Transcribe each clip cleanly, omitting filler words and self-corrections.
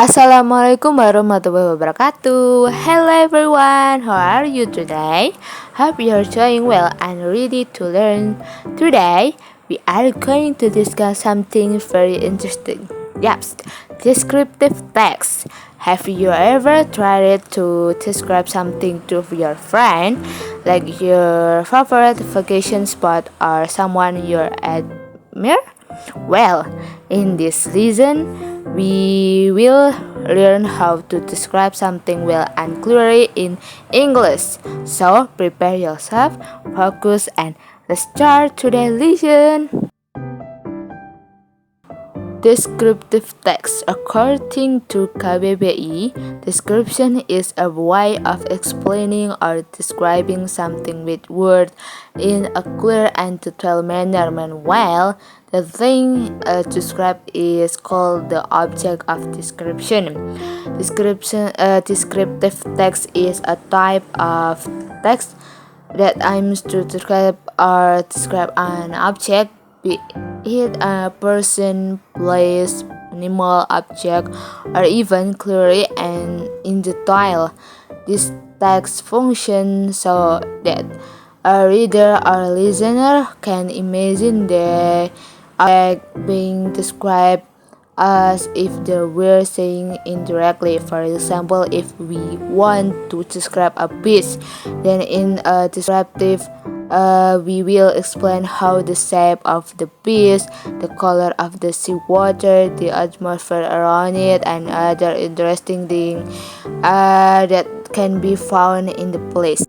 Assalamualaikum warahmatullahi wabarakatuh. Hello everyone, how are you today? Hope you're doing well and ready to learn. Today, we are going to discuss something very interesting. Yes, descriptive text. Have you ever tried to describe something to your friend, like your favorite vacation spot or someone you admire? Well, in this lesson, we will learn how to describe something well and clearly in English. So prepare yourself, focus, and let's start today's lesson. Descriptive text. According to KBBI, description is a way of explaining or describing something with words in a clear and detailed manner. Meanwhile, the thing described is called the object of description. Descriptive text is a type of text that aims to describe an object, be it a person, place, animal, object, or even clearly and in detail. This text functions so that a reader or listener can imagine the object being described as if they were saying indirectly. For example, if we want to describe a beach, then in a descriptive we will explain how the shape of the beach, the color of the seawater, the atmosphere around it, and other interesting things that can be found in the place.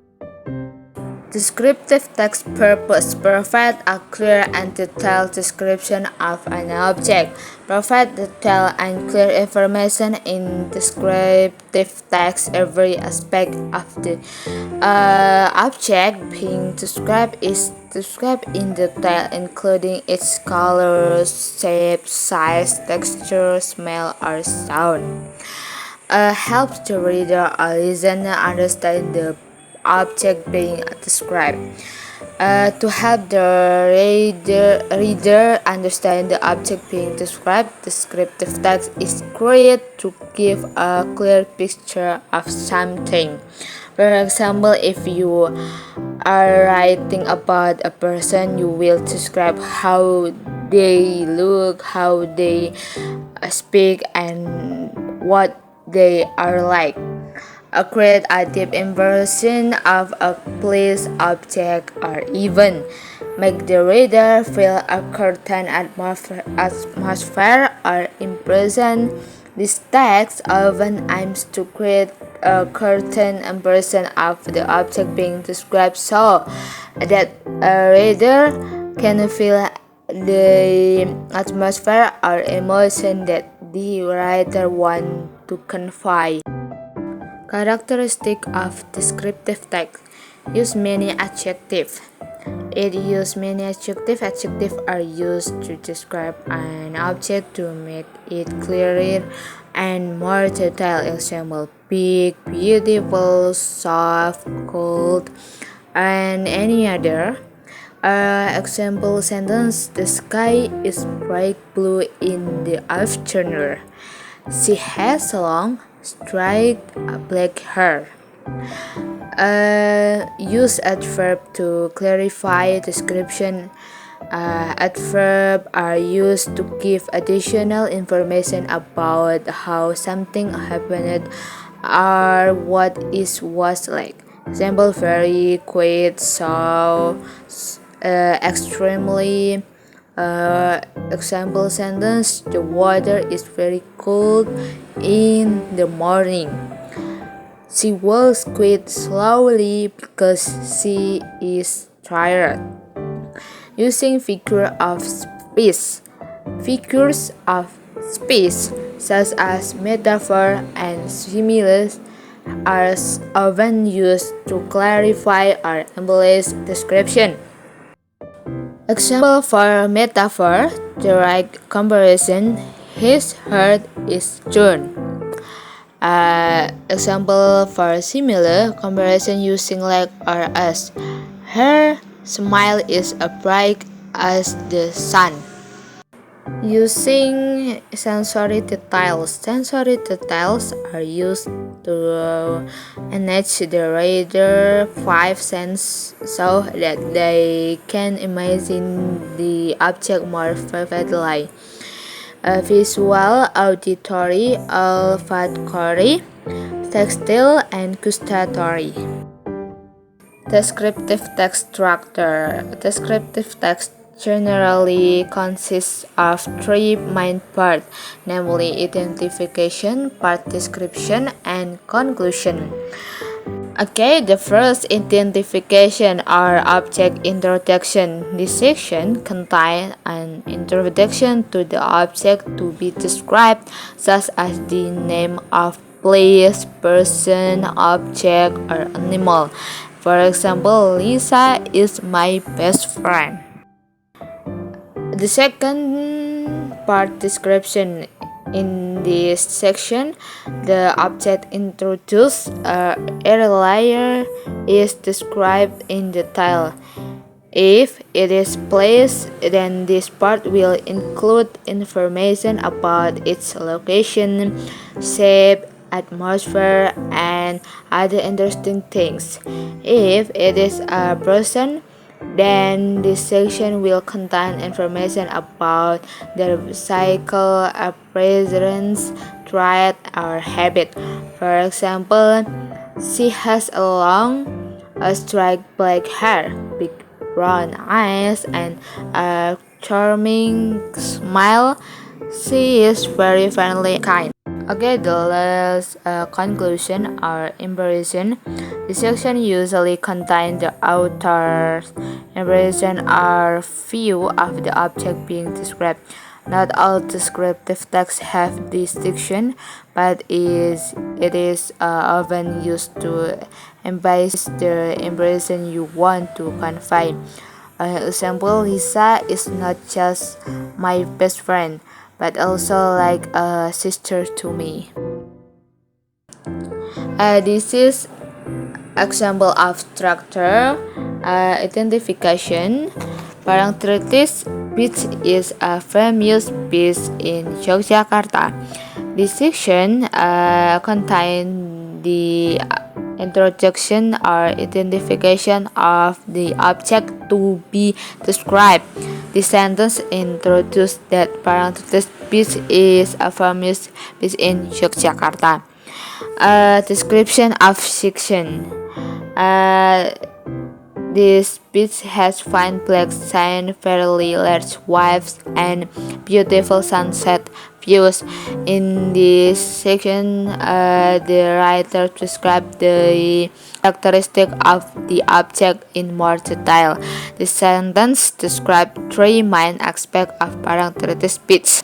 Descriptive text purpose: provide a clear and detailed description of an object. Provide detailed and clear information in descriptive text. Every aspect of the object being described is described in detail, including its color, shape, size, texture, smell, or sound. Helps the reader or listener understand the object being described. To help the reader understand the object being described, descriptive text is created to give a clear picture of something. For example, if you are writing about a person, you will describe how they look, how they speak, and what they are like. Create a deep impression of a place, object, or even make the reader feel a certain atmosphere or impression. This text often aims to create a certain impression of the object being described so that a reader can feel the atmosphere or emotion that the writer wants to convey. Characteristic of descriptive text: use many adjectives. It uses many adjectives. Adjectives are used to describe an object to make it clearer and more detailed. Example: big, beautiful, soft, cold, and any other. Example sentence: the sky is bright blue in the afternoon. She has long, straight black hair. Use adverb to clarify description. Adverbs are used to give additional information about how something happened or what it was like. Example: very, quiet, so, extremely. Example sentence: the water is very cold in the morning. She walks quite slowly because she is tired. Using figures of speech. Figures of speech, such as metaphor and similes, are often used to clarify or embellish description. Example for metaphor: direct comparison, his heart is turned. Example for similar comparison using like or as: her smile is as bright as the sun. Using sensory details. Sensory details are used to enhance the reader's five senses so that they can imagine the object more vividly. Visual, auditory, olfactory, tactile, and gustatory. Descriptive text structure. Descriptive text generally consists of three main parts, namely identification, part description, and conclusion. Okay, the first identification or object introduction. This section contains an introduction to the object to be described, such as the name of place, person, object, or animal. For example, Lisa is my best friend. The second part description. In this section, the object introduced earlier is described in detail. If it is place, then this part will include information about its location, shape, atmosphere, and other interesting things. If it is a person, then this section will contain information about their cycle, appearance, trait, or habit. For example, she has a long, straight black hair, big brown eyes, and a charming smile. She is very friendly and kind. Okay, the last conclusion or impression. This section usually contains the author's impression or view of the object being described. Not all descriptive texts have this section, but it is often used to emphasize the impression you want to convey. Example, Lisa is not just my best friend, but also like a sister to me. This is example of structure, identification. Parangtritis Beach is a famous beach in Yogyakarta. This section contains the introduction or identification of the object to be described. The sentence introduces that Parangtritis Beach is a famous beach in Yogyakarta. Description of section. This beach has fine black sand, fairly large waves, and beautiful sunset views. In this section, the writer describes the characteristic of the object in more detail. The sentence describes three main aspects of Parangtritis Beach: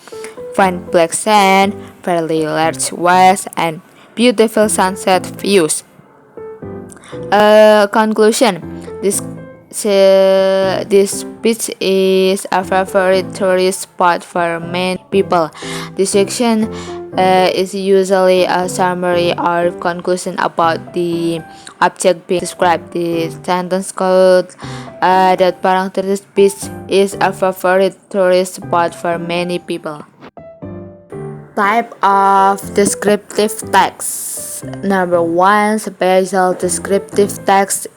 fine black sand, fairly large waves, and beautiful sunset views. Conclusion. This beach is a favorite tourist spot for many people. This section is usually a summary or conclusion about the object being described. The sentence quote that Parangtritis Beach is a favorite tourist spot for many people. Type of descriptive text. Number 1, special descriptive text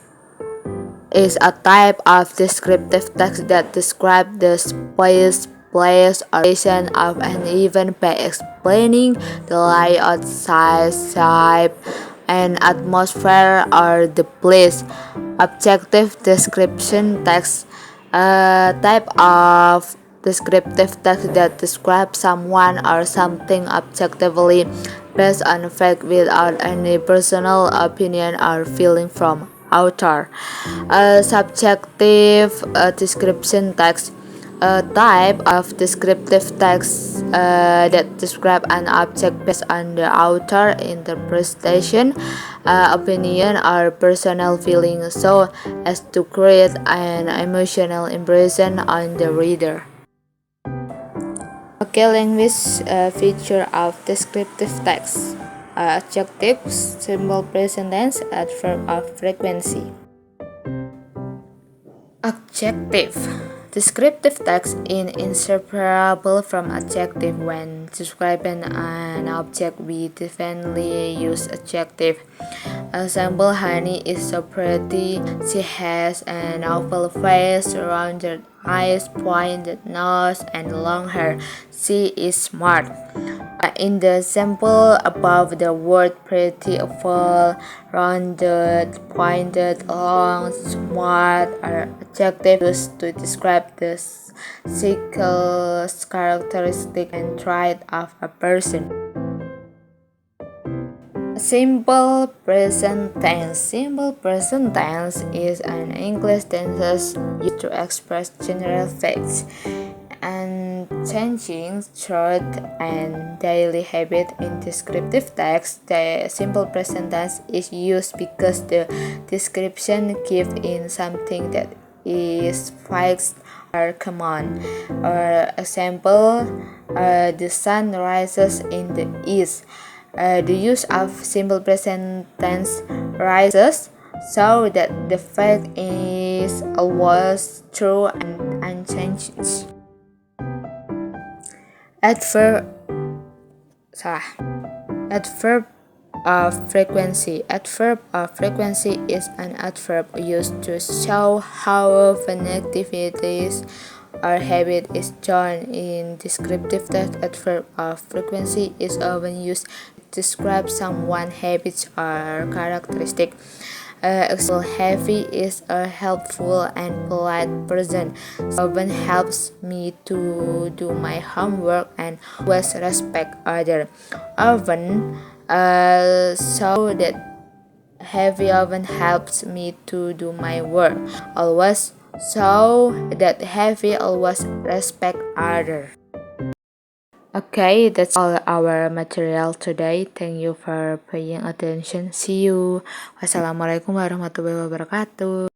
is a type of descriptive text that describes the space, place, or location of an event by explaining the layout, size, shape, and atmosphere or the place. Objective description text, a type of descriptive text that describes someone or something objectively based on fact without any personal opinion or feeling from author. Subjective description text, a type of descriptive text that describes an object based on the author interpretation, opinion, or personal feeling so as to create an emotional impression on the reader. Okay, language feature of descriptive text. Adjectives, simple present tense, adverb of frequency. Adjective. Descriptive text is inseparable from adjective. When describing an object, we definitely use adjective. Example: Honey is so pretty. She has an oval face, rounded eyes, pointed nose, and long hair. She is smart. In the example above, the word pretty, oval, rounded, pointed, long, smart are adjectives used to describe the physical characteristic and trait of a person. Simple present tense. Simple present tense is an English tense used to express general facts and changing thought and daily habit. In descriptive text, the simple present tense is used because the description gives in something that is fixed or common. For example, the sun rises in the east. The use of simple present tense rises so that the fact is always true and unchanged. Adverb of frequency. Adverb of frequency is an adverb used to show how often activities or habit is done. In descriptive text, adverb of frequency is often used to describe someone's habits or characteristic. Example: Heavy is a helpful and polite person. Often helps me to do my homework and always respect others. Often, so that Heavy often helps me to do my work. Always, so that Heavy always respect others. Okay, that's all our material today. Thank you for paying attention. See you. Wassalamualaikum warahmatullahi wabarakatuh.